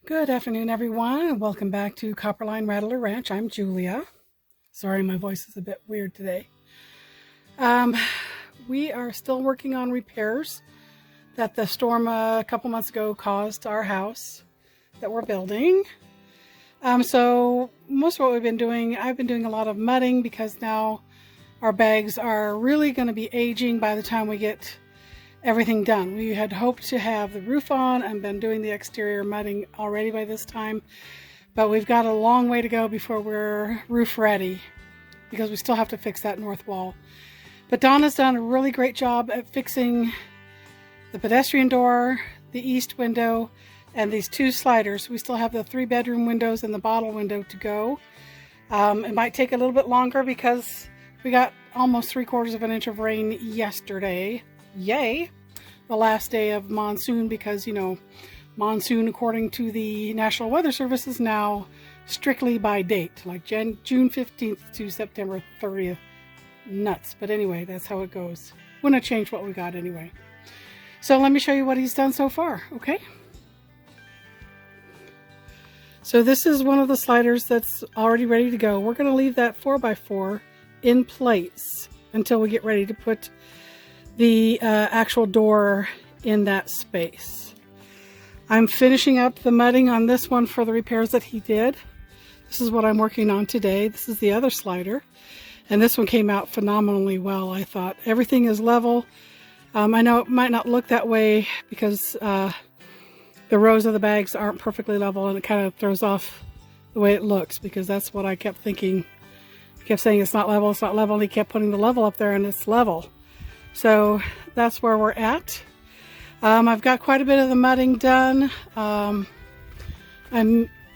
Good afternoon, everyone, and welcome back to Copperline Rattler Ranch. I'm Julia. Sorry, my voice is a bit weird today. We are still working on repairs that the storm a couple months ago caused to our house that we're building. So most of what we've been doing, I've been doing a lot of mudding because now our bags are really going to be aging by the time we get everything done. We had hoped to have the roof on and been doing the exterior mudding already by this time, but we've got a long way to go before we're roof ready because we still have to fix that north wall. But Donna's done a really great job at fixing the pedestrian door, the east window, and these two sliders. We still have the 3-bedroom windows and the bottle window to go. It might take a little bit longer because we got almost 3/4 of an inch of rain yesterday. Yay! The last day of monsoon, because, you know, monsoon, according to the National Weather Service, is now strictly by date, like June 15th to September 30th. Nuts. But anyway, that's how it goes. Wouldn't have changed what we got anyway. So let me show you what he's done so far, okay? So this is one of the sliders that's already ready to go. We're going to leave that 4x4 in place until we get ready to put the actual door in that space. I'm finishing up the mudding on this one for the repairs that he did. This is what I'm working on today. This is the other slider, and this one came out phenomenally well. I thought everything is level. I know it might not look that way because the rows of the bags aren't perfectly level, and it kind of throws off the way it looks, because that's what I kept thinking. I kept saying it's not level, it's not level, and he kept putting the level up there, and it's level. So that's where we're at. I've got quite a bit of the mudding done. I'm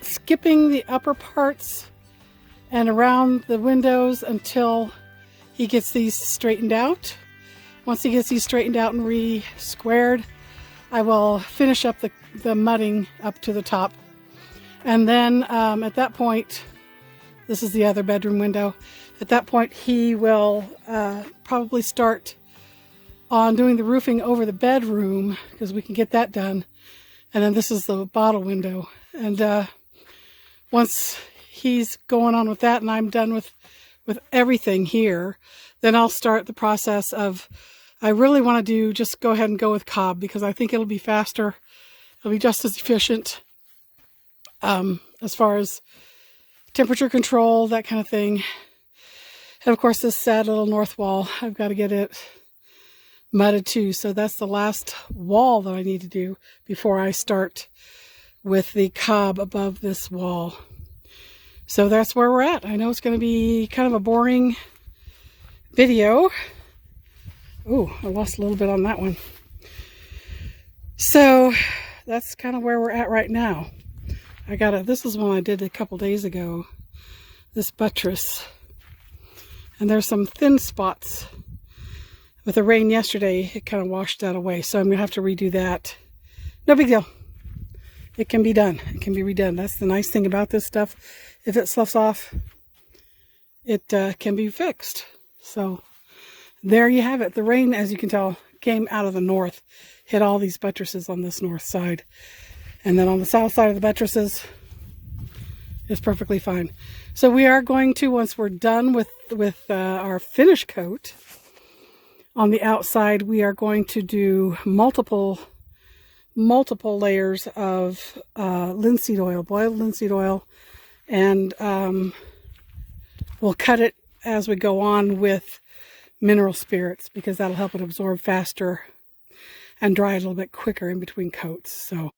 skipping the upper parts and around the windows until he gets these straightened out. Once he gets these straightened out and re-squared, I will finish up the mudding up to the top. And then at that point, this is the other bedroom window. At that point, he will probably start on doing the roofing over the bedroom, because we can get that done. And then this is the bottle window. And once he's going on with that and I'm done with everything here, then I'll start the process of, I really want to just go ahead and go with cob, because I think it'll be faster. It'll be just as efficient as far as temperature control, that kind of thing. And of course, this sad little north wall, I've got to get it mudded too. So that's the last wall that I need to do before I start with the cob above this wall. So that's where we're at. I know it's going to be kind of a boring video. Oh, I lost a little bit on that one. So that's kind of where we're at right now. This is one I did a couple days ago, this buttress. And there's some thin spots. With the rain yesterday, it kind of washed that away. So I'm going to have to redo that. No big deal. It can be done. It can be redone. That's the nice thing about this stuff. If it sloughs off, it can be fixed. So there you have it. The rain, as you can tell, came out of the north. Hit all these buttresses on this north side. And then on the south side of the buttresses, it's perfectly fine. So we are going to, once we're done with our finish coat, on the outside, we are going to do multiple layers of linseed oil, boiled linseed oil, and we'll cut it as we go on with mineral spirits, because that'll help it absorb faster and dry a little bit quicker in between coats. So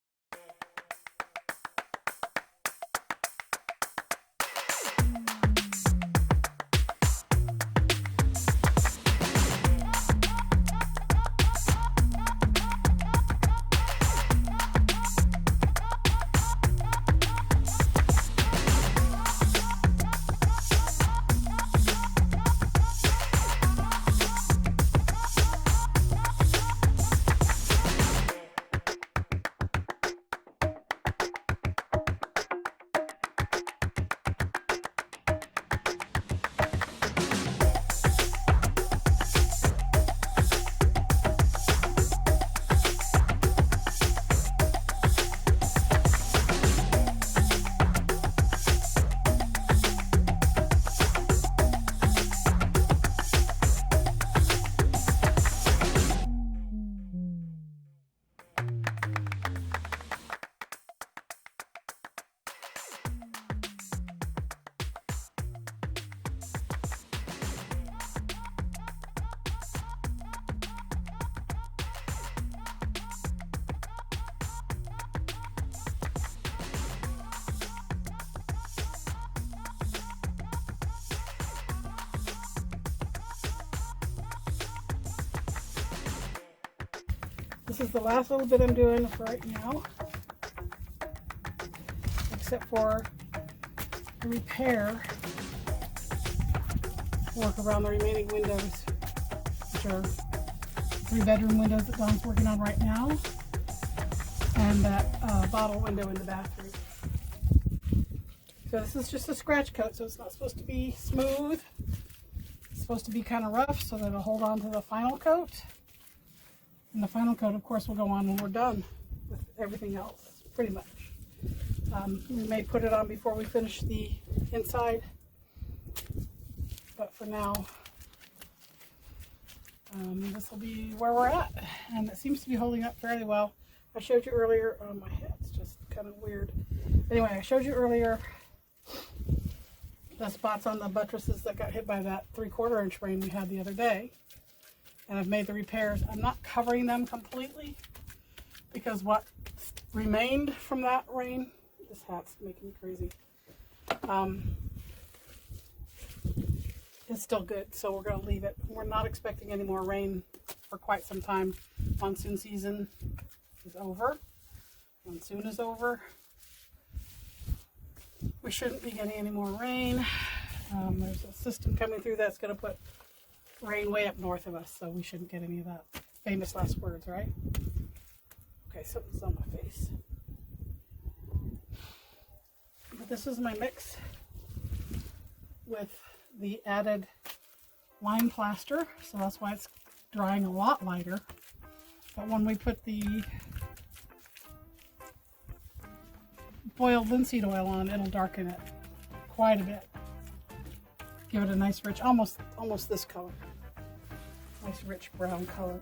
This is the last little bit I'm doing for right now, except for the repair work around the remaining windows, which are 3-bedroom windows that Dawn's working on right now, and that bottle window in the bathroom. So this is just a scratch coat, so it's not supposed to be smooth. It's supposed to be kind of rough so that it'll hold on to the final coat. And the final coat, of course, will go on when we're done with everything else, pretty much. We may put it on before we finish the inside, but for now, this will be where we're at, and it seems to be holding up fairly well. I showed you earlier, my head's just kind of weird. Anyway, I showed you earlier the spots on the buttresses that got hit by that 3/4 inch rain we had the other day, and I've made the repairs. I'm not covering them completely because what remained from that rain, this hat's making me crazy, it's still good, so we're going to leave it. We're not expecting any more rain for quite some time. Monsoon season is over. Monsoon is over. We shouldn't be getting any more rain. There's a system coming through that's going to put rain way up north of us, so we shouldn't get any of that. Famous last words, right? Okay, something's on my face. But this is my mix with the added lime plaster, so that's why it's drying a lot lighter. But when we put the boiled linseed oil on, it'll darken it quite a bit. Give it a nice rich, almost this color. Nice rich brown color.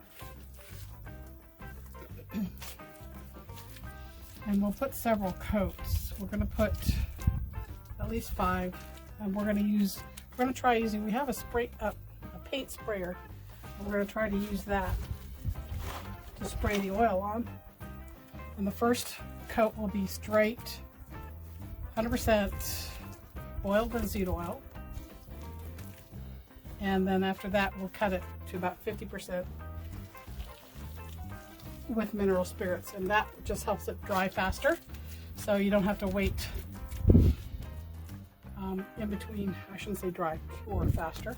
And we'll put several coats. We're going to put at least 5, and we're going to try using, we have a paint sprayer, and we're going to try to use that to spray the oil on. And the first coat will be straight 100% boiled linseed oil, and then after that we'll cut it to about 50% with mineral spirits, and that just helps it dry faster, so you don't have to wait in between. I shouldn't say dry, cure faster,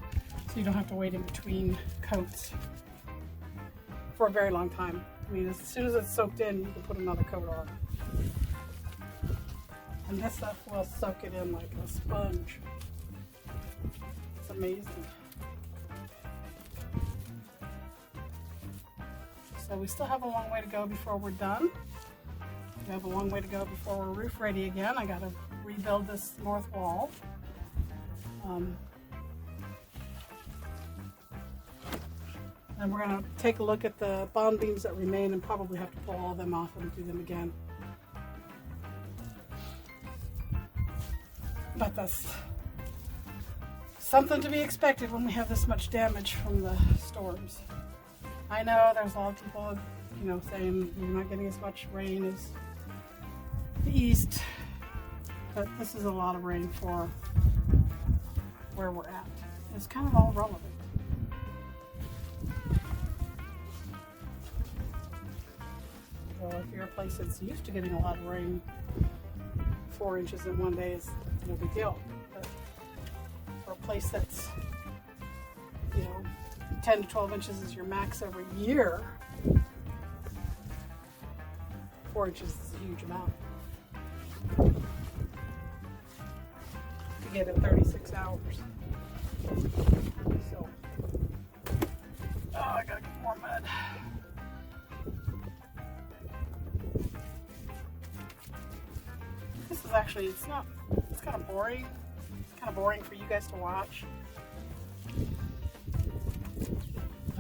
so you don't have to wait in between coats for a very long time. I mean, as soon as it's soaked in, you can put another coat on. And this stuff will soak it in like a sponge. It's amazing. So we still have a long way to go before we're done. We have a long way to go before we're roof ready again. I gotta rebuild this north wall. And we're gonna take a look at the bond beams that remain and probably have to pull all of them off and do them again. But that's something to be expected when we have this much damage from the storms. I know there's a lot of people, saying you're not getting as much rain as the east, but this is a lot of rain for where we're at. It's kind of all relevant. So if you're a place that's used to getting a lot of rain, 4 inches in one day is no big deal. But for a place that's, 10 to 12 inches is your max every year, 4 inches is a huge amount. To get in 36 hours. So, I gotta get more mud. This is actually, it's kind of boring. It's kind of boring for you guys to watch.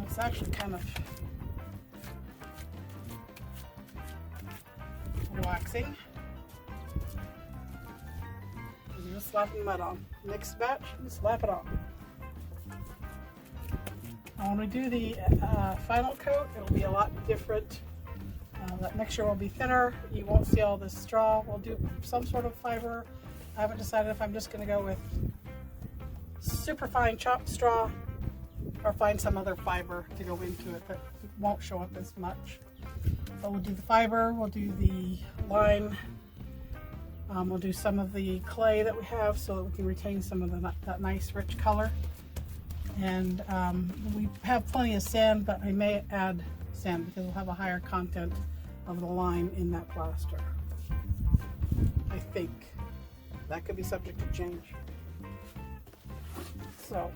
It's actually kind of relaxing. You're just slapping mud on. Next batch, you slap it on. And when we do the final coat, it'll be a lot different. That mixture will be thinner. You won't see all this straw. We'll do some sort of fiber. I haven't decided if I'm just going to go with super fine chopped straw or find some other fiber to go into it that won't show up as much. But we'll do the fiber, we'll do the lime, we'll do some of the clay that we have so that we can retain some of that nice rich color. And we have plenty of sand, but I may add sand because we'll have a higher content of the lime in that plaster. I think that could be subject to change. So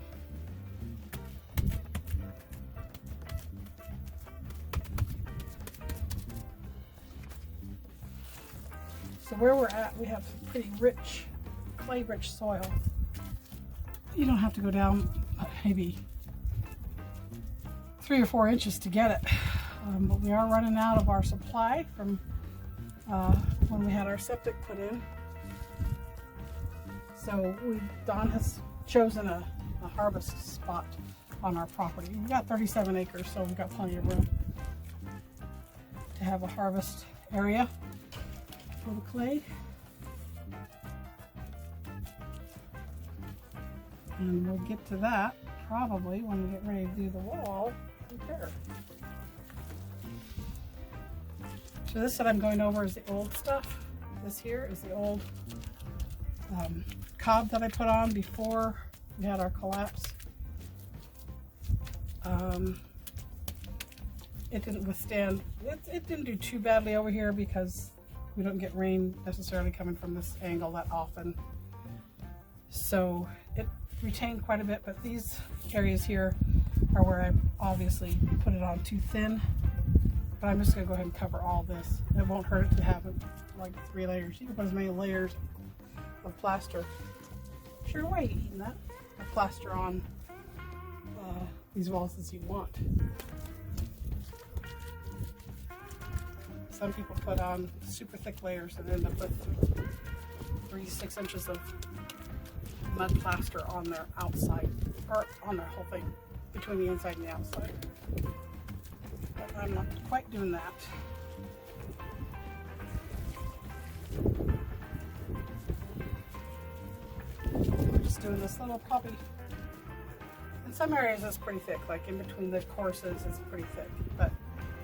where we're at, we have some pretty rich, clay-rich soil. You don't have to go down maybe 3 or 4 inches to get it, but we are running out of our supply from when we had our septic put in. So Don has chosen a harvest spot on our property. We've got 37 acres, so we've got plenty of room to have a harvest area for the clay. And we'll get to that probably when we get ready to do the wall repair. So this that I'm going over is the old stuff. This here is the old cob that I put on before we had our collapse. It didn't withstand, it didn't do too badly over here because we don't get rain necessarily coming from this angle that often. So it retained quite a bit, but these areas here are where I obviously put it on too thin. But I'm just gonna go ahead and cover all this. It won't hurt it to have it like 3 layers. You can put as many layers of plaster. Sure, why are you eating that? Of plaster on these walls as you want. Some people put on super thick layers and end up with 3 to 6 inches of mud plaster on their outside, or on their whole thing, between the inside and the outside. But I'm not quite doing that. We're just doing this little poppy. In some areas it's pretty thick, like in between the courses it's pretty thick, but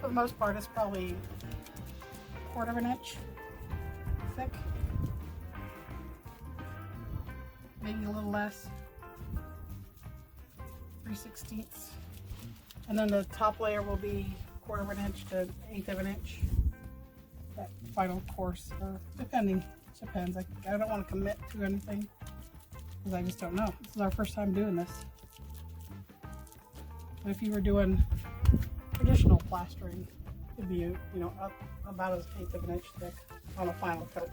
for the most part it's probably 1/4 of an inch thick, maybe a little less, 3/16. And then the top layer will be 1/4 of an inch to 1/8 of an inch, that final course, or depending, depends. I don't want to commit to anything because I just don't know. This is our first time doing this. But if you were doing traditional plastering, it'd be, you know, about as 1/8 of an inch thick on a final coat.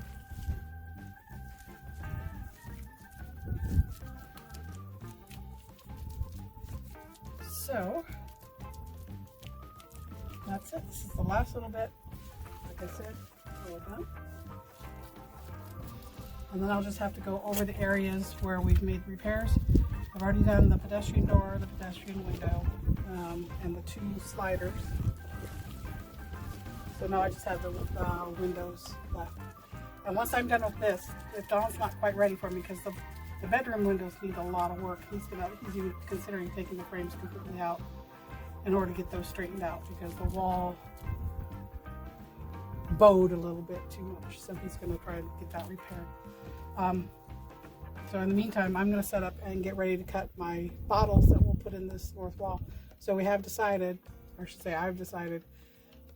So that's it. This is the last little bit. Like I said, we're done. And then I'll just have to go over the areas where we've made repairs. I've already done the pedestrian door, the pedestrian window, and the 2 sliders. So now I just have the windows left. And once I'm done with this, if Don's not quite ready for me, because the bedroom windows need a lot of work, he's even considering taking the frames completely out in order to get those straightened out, because the wall bowed a little bit too much. So he's going to try to get that repaired. So in the meantime, I'm going to set up and get ready to cut my bottles that we'll put in this north wall. So we have decided, or I should say I've decided,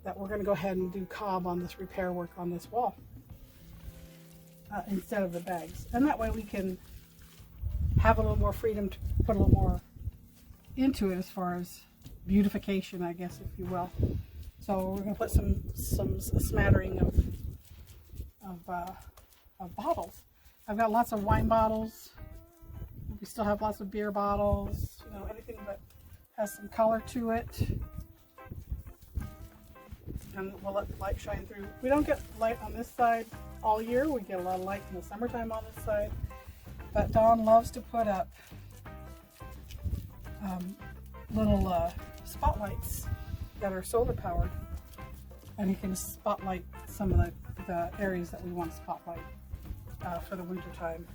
that we're going to go ahead and do cob on this repair work on this wall instead of the bags. And that way we can have a little more freedom to put a little more into it as far as beautification, I guess, if you will. So we're going to put a smattering of bottles. I've got lots of wine bottles. We still have lots of beer bottles, you know, anything that has some color to it. And we'll let the light shine through. We don't get light on this side all year. We get a lot of light in the summertime on this side. But Don loves to put up little spotlights that are solar powered. And he can spotlight some of the areas that we want to spotlight for the winter time.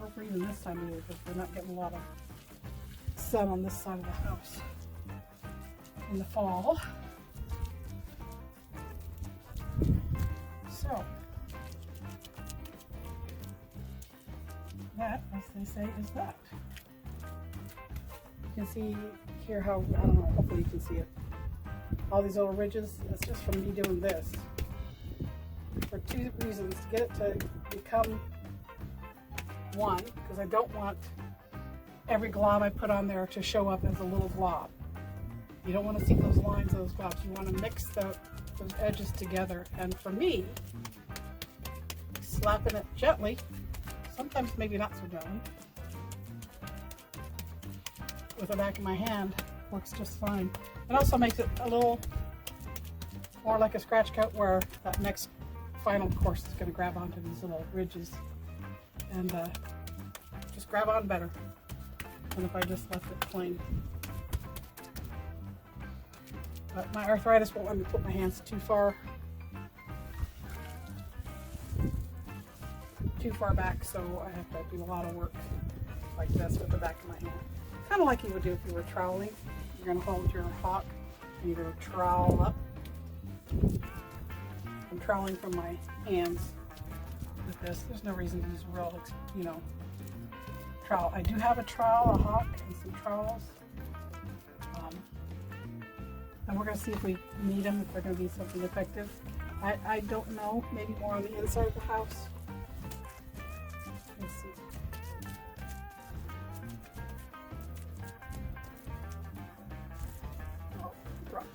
Or for even this time of year, because we're not getting a lot of sun on this side of the house in the fall. So that, as they say, is that. You can see here how, I don't know, hopefully you can see it. All these little ridges, that's just from me doing this. For two reasons: to get it to become one, because I don't want every glob I put on there to show up as a little glob. You don't want to see those lines of those globs. You want to mix those edges together. And for me, slapping it gently, sometimes maybe not so gently, with the back of my hand works just fine. It also makes it a little more like a scratch coat, where that next final course is going to grab onto these little ridges and just grab on better than if I just left it plain. But my arthritis won't let me put my hands too far back, so I have to do a lot of work like this with the back of my hand. Kind of like you would do if you were troweling. You're going to hold your hawk and you're going to trowel up. I'm troweling from my hands with this. There's no reason to use real, trowel. I do have a trowel, a hawk, and some trowels. And we're going to see if we need them, if they're going to be something effective. I don't know, maybe more on the inside of the house. Let's see. Oh, drop.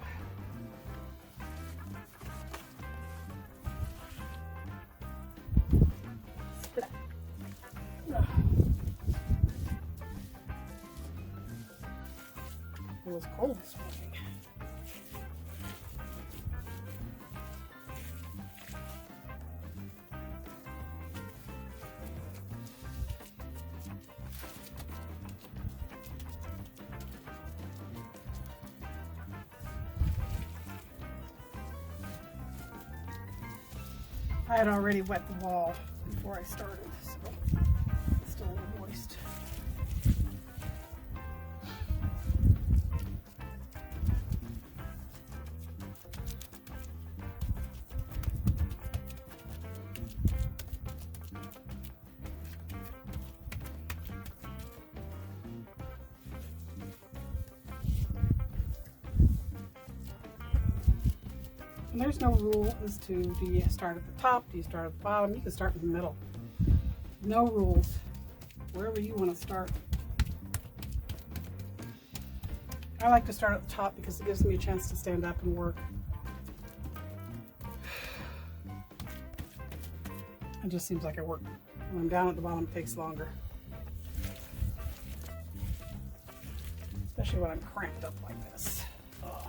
Splat. It was cold this morning. I had already wet the wall before I started, so it's still a little moist. And there's no rule as to, do you start at the top, do you start at the bottom? You can start in the middle. No rules. Wherever you want to start. I like to start at the top because it gives me a chance to stand up and work. It just seems like I work. When I'm down at the bottom, it takes longer. Especially when I'm cramped up like this. Ugh.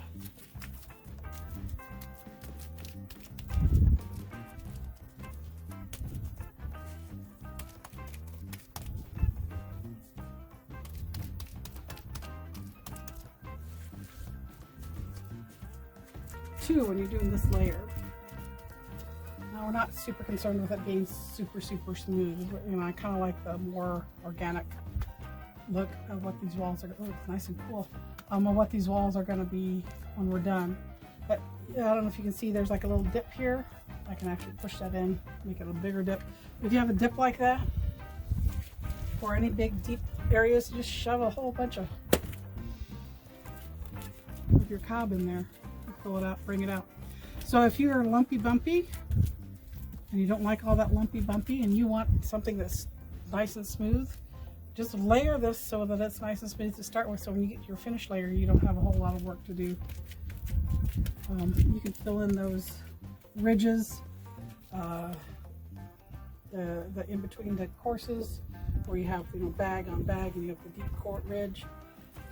When you're doing this layer. Now we're not super concerned with it being super smooth. You know, I kind of like the more organic look of what these walls are. Oh, it's nice and cool. Of what these walls are going to be when we're done. But I don't know if you can see, there's like a little dip here. I can actually push that in, make it a bigger dip. If you have a dip like that, or any big deep areas, you just shove a whole bunch of your cob in there. Pull it out, bring it out. So if you're lumpy bumpy and you don't like all that lumpy bumpy and you want something that's nice and smooth, just layer this so that it's nice and smooth to start with, so when you get your finished layer you don't have a whole lot of work to do. You can fill in those ridges, the in between the courses where you have, you know, bag on bag and you have the deep court ridge.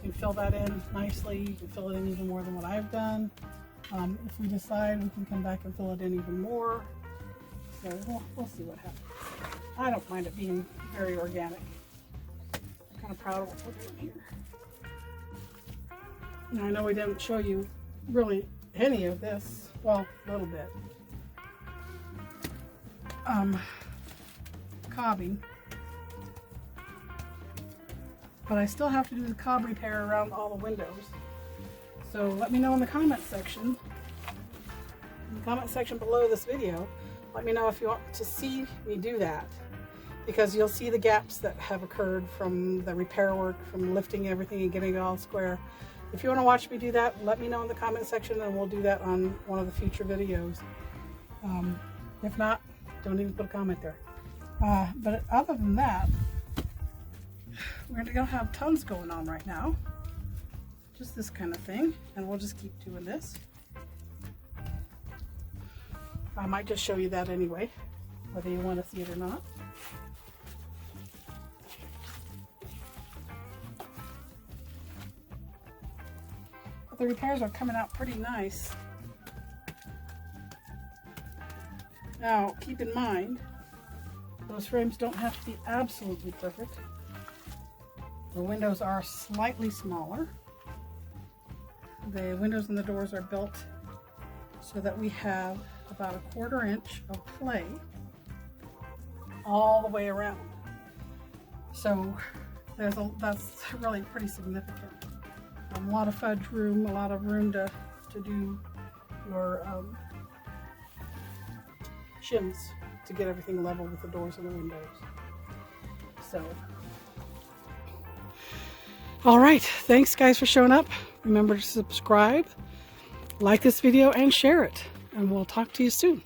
You can fill that in nicely. You can fill it in even more than what I've done. If we decide, we can come back and fill it in even more. So we'll see what happens. I don't mind it being very organic. I'm kind of proud of what we're doing here. And I know we didn't show you really any of this. Well, a little bit. Cobbing. But I still have to do the cob repair around all the windows. So let me know in the comment section below this video, Let me know if you want to see me do that, because you'll see the gaps that have occurred from the repair work, from lifting everything and getting it all square. If you want to watch me do that, let me know in the comment section and we'll do that on one of the future videos. If not, don't even put a comment there. But other than that, we're going to have tons going on right now. Just this kind of thing, and we'll just keep doing this. I might just show you that anyway, whether you want to see it or not. But the repairs are coming out pretty nice. Now, keep in mind, those frames don't have to be absolutely perfect. The windows are slightly smaller. The windows and the doors are built so that we have about a 1/4 inch of play all the way around. So that's really pretty significant. A lot of fudge room, a lot of room to do your shims to get everything level with the doors and the windows. So, all right, thanks guys for showing up. Remember to subscribe, like this video, and share it. And we'll talk to you soon.